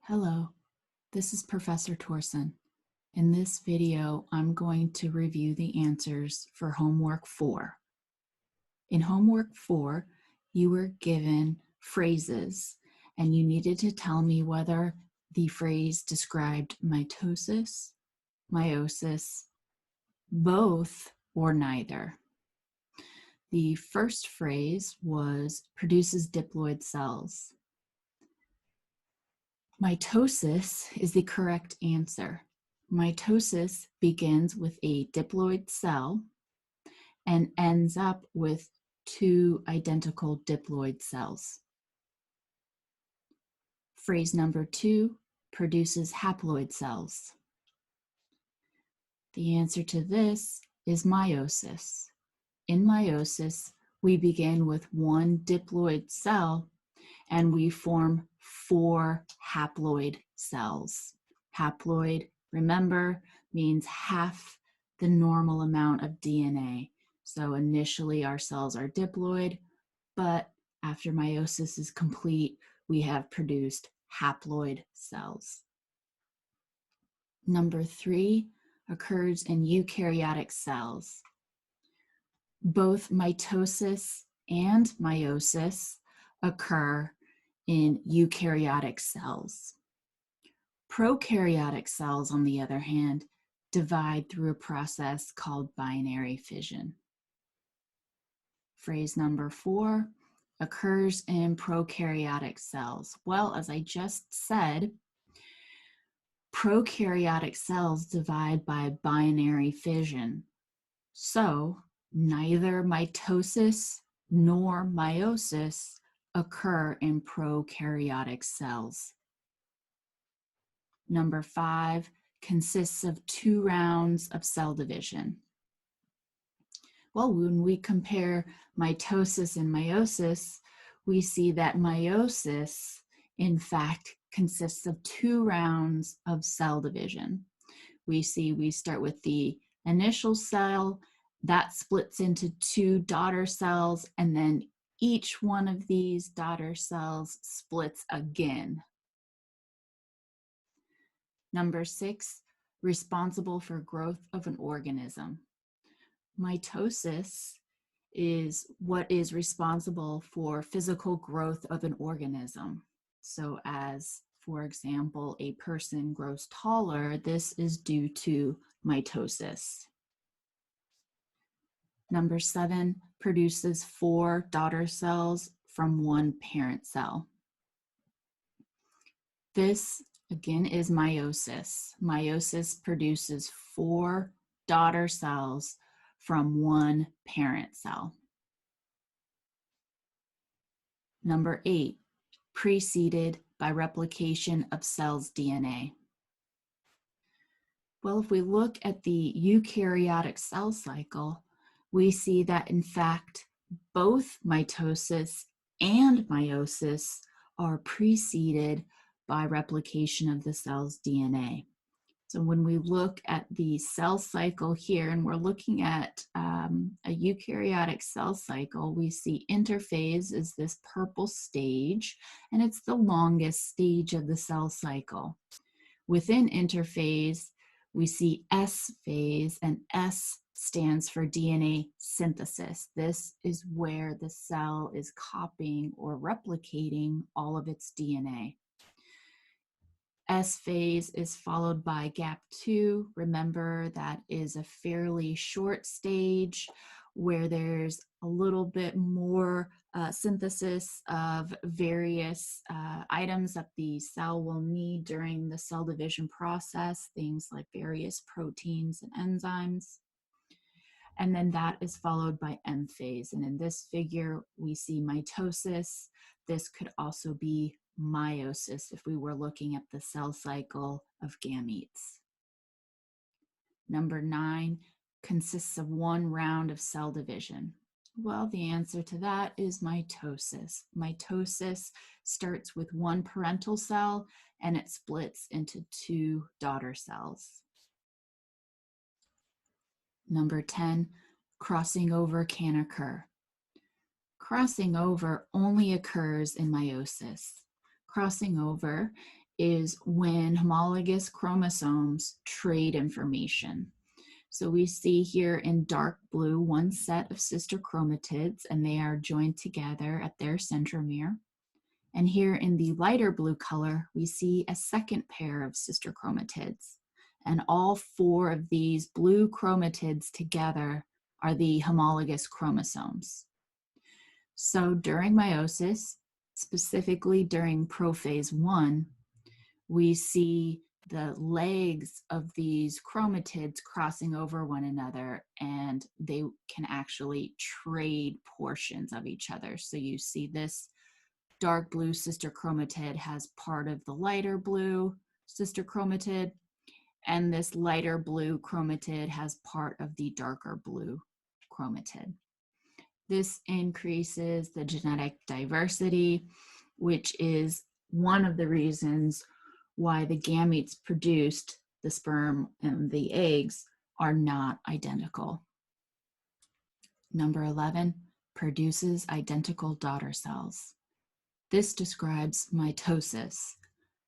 Hello, this is Professor Torsen. In this video, I'm going to review the answers for homework 4. In homework 4, you were given phrases and you needed to tell me whether the phrase described mitosis, meiosis, both, or neither. The first phrase was produces diploid cells. Mitosis is the correct answer. Mitosis begins with a diploid cell and ends up with two identical diploid cells. Phrase number 2 produces haploid cells. The answer to this is meiosis. In meiosis, we begin with one diploid cell and we form 4 haploid cells. Haploid, remember, means half the normal amount of DNA. So initially our cells are diploid, but after meiosis is complete, we have produced haploid cells. Number 3 occurs in eukaryotic cells. Both mitosis and meiosis occur in eukaryotic cells. Prokaryotic cells, on the other hand, divide through a process called binary fission. Phrase number 4 occurs in prokaryotic cells. Well, as I just said, prokaryotic cells divide by binary fission. So neither mitosis nor meiosis occur in prokaryotic cells. Number 5 consists of 2 rounds of cell division. Well, when we compare mitosis and meiosis, we see that meiosis, in fact, consists of 2 rounds of cell division. We start with the initial cell, that splits into 2 daughter cells, and then each one of these daughter cells splits again. Number 6, responsible for growth of an organism. Mitosis is what is responsible for physical growth of an organism. So as, for example, a person grows taller, this is due to mitosis. Number 7 produces 4 daughter cells from 1 parent cell. This, again, is meiosis. Meiosis produces 4 daughter cells from 1 parent cell. Number 8, preceded by replication of cell's DNA. Well, if we look at the eukaryotic cell cycle, we see that, in fact, both mitosis and meiosis are preceded by replication of the cell's DNA. So when we look at the cell cycle here, and we're looking at a eukaryotic cell cycle, we see interphase is this purple stage, and it's the longest stage of the cell cycle. Within interphase, we see S phase, and S stands for DNA synthesis. This is where the cell is copying or replicating all of its DNA. S phase is followed by gap 2. Remember, that is a fairly short stage where there's a little bit more synthesis of various items that the cell will need during the cell division process, things like various proteins and enzymes. And then that is followed by M phase. And in this figure, we see mitosis. This could also be meiosis if we were looking at the cell cycle of gametes. Number 9 consists of 1 round of cell division. Well, the answer to that is mitosis. Mitosis starts with 1 parental cell and it splits into 2 daughter cells. Number 10, crossing over can occur. Crossing over only occurs in meiosis. Crossing over is when homologous chromosomes trade information. So we see here in dark blue one set of sister chromatids, and they are joined together at their centromere. And here in the lighter blue color, we see a second pair of sister chromatids. And all 4 of these blue chromatids together are the homologous chromosomes. So during meiosis, specifically during prophase 1, we see the legs of these chromatids crossing over one another, and they can actually trade portions of each other. So you see this dark blue sister chromatid has part of the lighter blue sister chromatid, and this lighter blue chromatid has part of the darker blue chromatid. This increases the genetic diversity, which is one of the reasons why the gametes produced, the sperm and the eggs, are not identical. Number 11, produces identical daughter cells. This describes mitosis.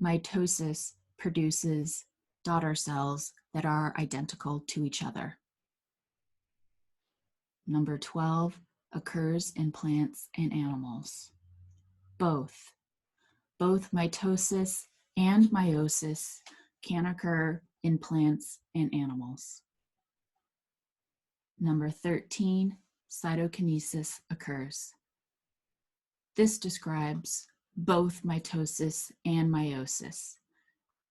Mitosis produces daughter cells that are identical to each other. Number 12, occurs in plants and animals. Both mitosis and meiosis can occur in plants and animals. Number 13, cytokinesis occurs. This describes both mitosis and meiosis.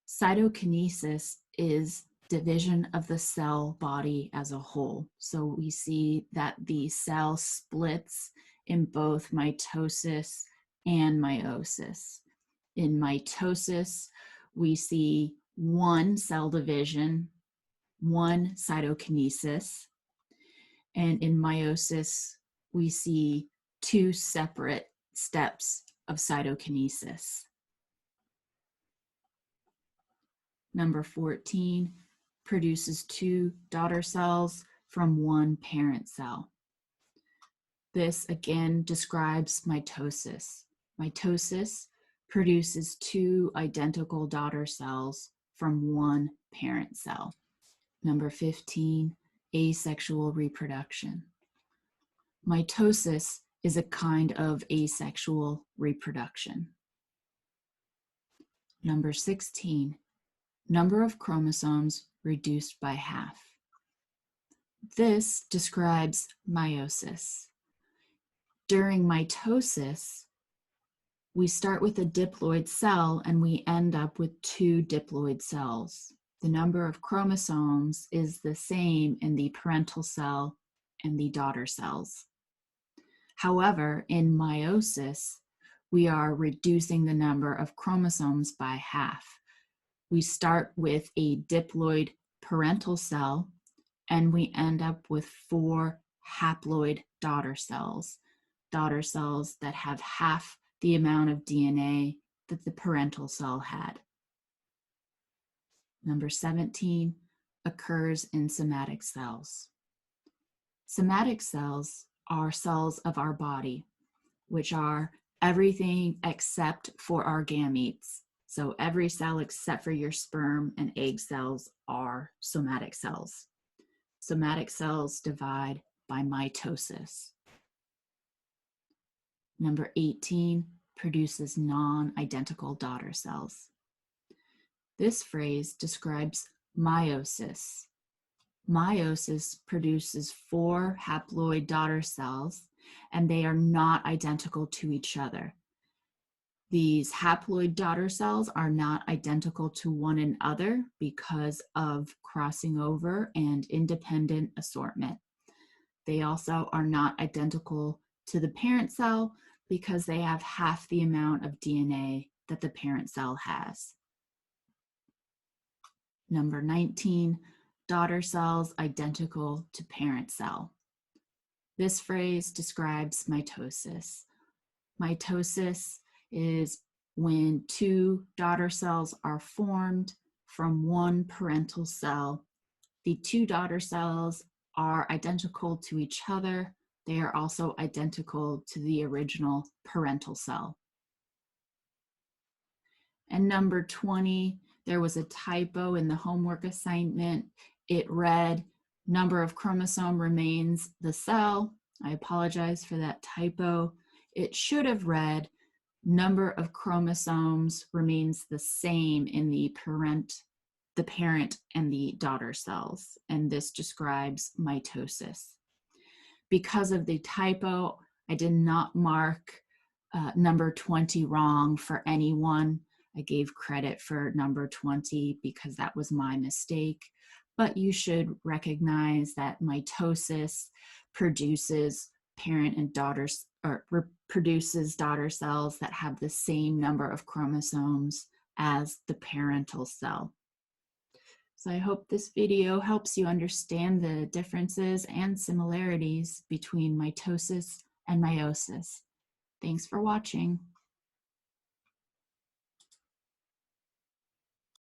Cytokinesis is division of the cell body as a whole. So we see that the cell splits in both mitosis and meiosis. In mitosis, we see 1 cell division, 1 cytokinesis. And in meiosis, we see 2 separate steps of cytokinesis. Number 14, produces 2 daughter cells from 1 parent cell. This again describes mitosis. Mitosis produces 2 identical daughter cells from 1 parent cell. Number 15, asexual reproduction. Mitosis is a kind of asexual reproduction. Number 16, number of chromosomes reduced by half. This describes meiosis. During mitosis, we start with a diploid cell and we end up with 2 diploid cells. The number of chromosomes is the same in the parental cell and the daughter cells. However, in meiosis, we are reducing the number of chromosomes by half. We start with a diploid parental cell and we end up with 4 haploid daughter cells that have half the amount of DNA that the parental cell had. Number 17, occurs in somatic cells. Somatic cells are cells of our body, which are everything except for our gametes. So every cell except for your sperm and egg cells are somatic cells. Somatic cells divide by mitosis. Number 18, produces non-identical daughter cells. This phrase describes meiosis. Meiosis produces 4 haploid daughter cells, and they are not identical to each other. These haploid daughter cells are not identical to one another because of crossing over and independent assortment. They also are not identical to the parent cell because they have half the amount of DNA that the parent cell has. Number 19, daughter cells identical to parent cell. This phrase describes mitosis. Mitosis is when 2 daughter cells are formed from 1 parental cell. The 2 daughter cells are identical to each other. They are also identical to the original parental cell. And number 20, there was a typo in the homework assignment. It read, number of chromosome remains the cell. I apologize for that typo. It should have read, number of chromosomes remains the same in the parent and the daughter cells. And this describes mitosis. Because of the typo, I did not mark number 20 wrong for anyone. I gave credit for number 20 because that was my mistake. But you should recognize that mitosis produces parent and daughters, or produces daughter cells that have the same number of chromosomes as the parental cell. So I hope this video helps you understand the differences and similarities between mitosis and meiosis. Thanks for watching.